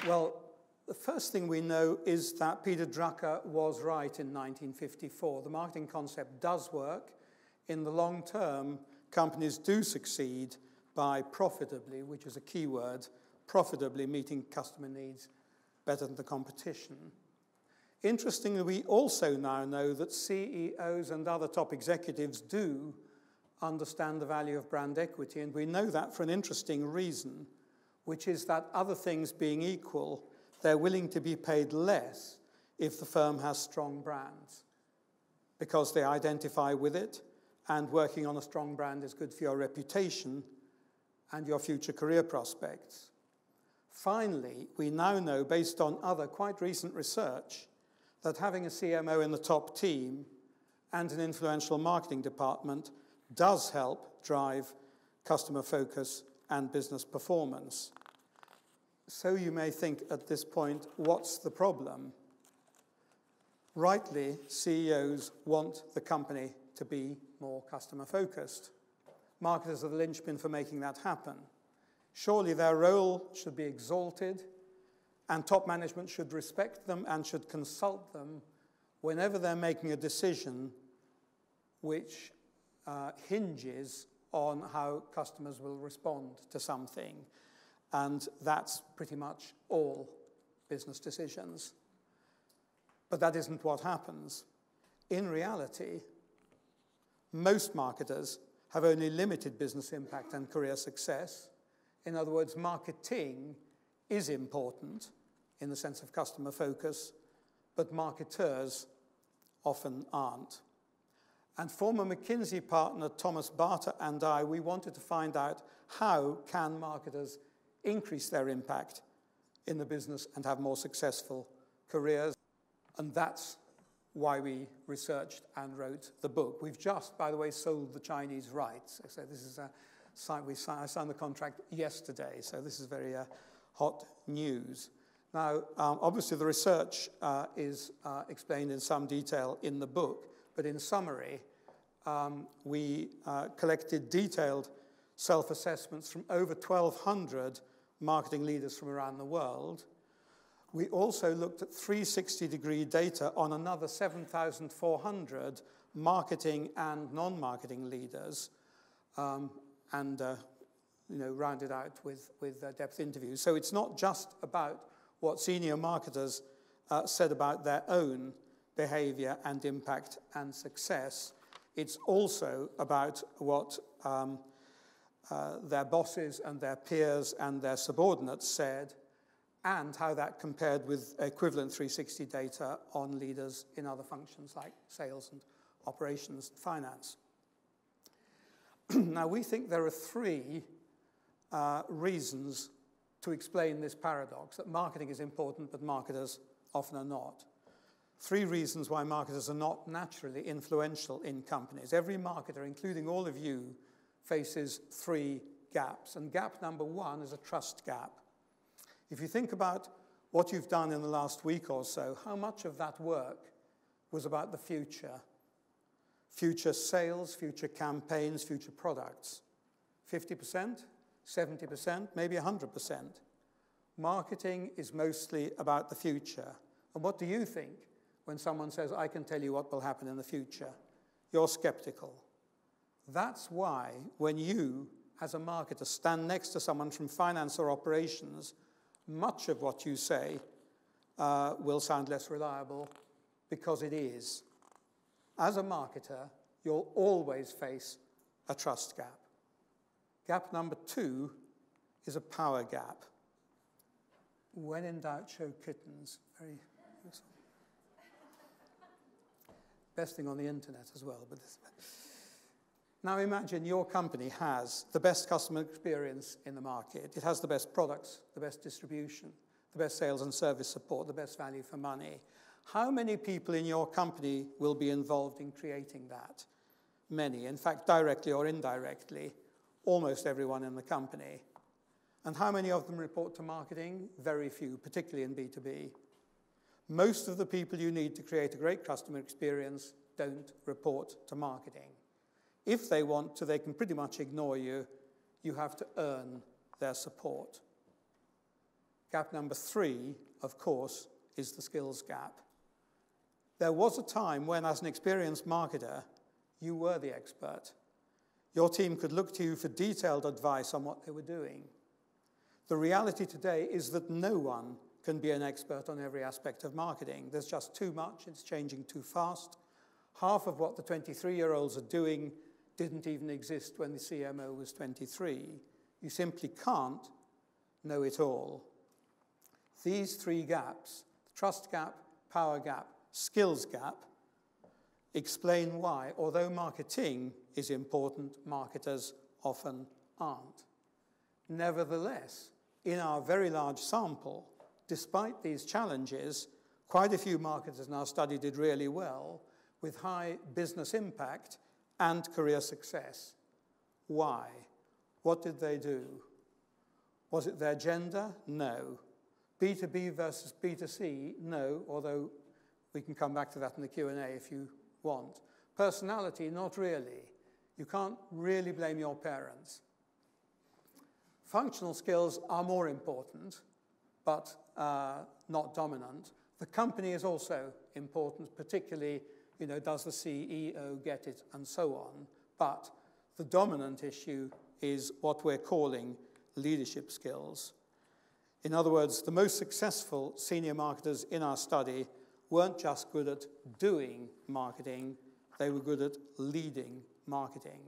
Well, the first thing we know is that Peter Drucker was right in 1954. The marketing concept does work. In the long term, companies do succeed by profitably, which is a key word, profitably meeting customer needs better than the competition. Interestingly, we also now know that CEOs and other top executives do understand the value of brand equity, and we know that for an interesting reason, which is that other things being equal, they're willing to be paid less if the firm has strong brands, because they identify with it, and working on a strong brand is good for your reputation and your future career prospects. Finally, we now know, based on other quite recent research, that having a CMO in the top team and an influential marketing department does help drive customer focus and business performance. So you may think at this point, what's the problem? Rightly, CEOs want the company to be more customer focused. Marketers are the linchpin for making that happen. Surely their role should be exalted, and top management should respect them and should consult them whenever they're making a decision which hinges on how customers will respond to something. And that's pretty much all business decisions. But that isn't what happens. In reality, most marketers have only limited business impact and career success. In other words, marketing is important in the sense of customer focus, but marketers often aren't. And former McKinsey partner Thomas Barter and I, we wanted to find out how can marketers increase their impact in the business and have more successful careers. And that's why we researched and wrote the book. We've just, by the way, sold the Chinese rights. So this is I signed the contract yesterday, so this is very hot news. Now, obviously the research is explained in some detail in the book, but in summary, we collected detailed self-assessments from over 1,200 marketing leaders from around the world. We also looked at 360-degree data on another 7,400 marketing and non-marketing leaders, and rounded out with depth interviews. So it's not just about what senior marketers said about their own behavior and impact and success. It's also about what their bosses and their peers and their subordinates said, and how that compared with equivalent 360 data on leaders in other functions like sales and operations and finance. Now, we think there are three reasons to explain this paradox, that marketing is important, but marketers often are not. Three reasons why marketers are not naturally influential in companies. Every marketer, including all of you, faces three gaps. And gap number one is a trust gap. If you think about what you've done in the last week or so, how much of that work was about the future? Future sales, future campaigns, future products. 50%, 70%, maybe 100%. Marketing is mostly about the future. And what do you think when someone says, I can tell you what will happen in the future? You're skeptical. That's why when you, as a marketer, stand next to someone from finance or operations, much of what you say will sound less reliable, because it is. As a marketer, you'll always face a trust gap. Gap number two is a power gap. When in doubt, show kittens. Very useful. Best thing on the internet as well. But now imagine your company has the best customer experience in the market. It has the best products, the best distribution, the best sales and service support, the best value for money. How many people in your company will be involved in creating that? Many. In fact, directly or indirectly, almost everyone in the company. And how many of them report to marketing? Very few, particularly in B2B. Most of the people you need to create a great customer experience don't report to marketing. If they want to, they can pretty much ignore you. You have to earn their support. Gap number 3, of course, is the skills gap. There was a time when, as an experienced marketer, you were the expert. Your team could look to you for detailed advice on what they were doing. The reality today is that no one can be an expert on every aspect of marketing. There's just too much. It's changing too fast. Half of what the 23-year-olds are doing didn't even exist when the CMO was 23. You simply can't know it all. These 3 gaps, the trust gap, power gap, skills gap, explain why, although marketing is important, marketers often aren't. Nevertheless, in our very large sample, despite these challenges, quite a few marketers in our study did really well with high business impact and career success. Why? What did they do? Was it their gender? No. B2B versus B2C? No, although we can come back to that in the Q&A if you want. Personality? Not really. You can't really blame your parents. Functional skills are more important, but not dominant. The company is also important, particularly, does the CEO get it, and so on. But the dominant issue is what we're calling leadership skills. In other words, the most successful senior marketers in our study weren't just good at doing marketing, they were good at leading marketing.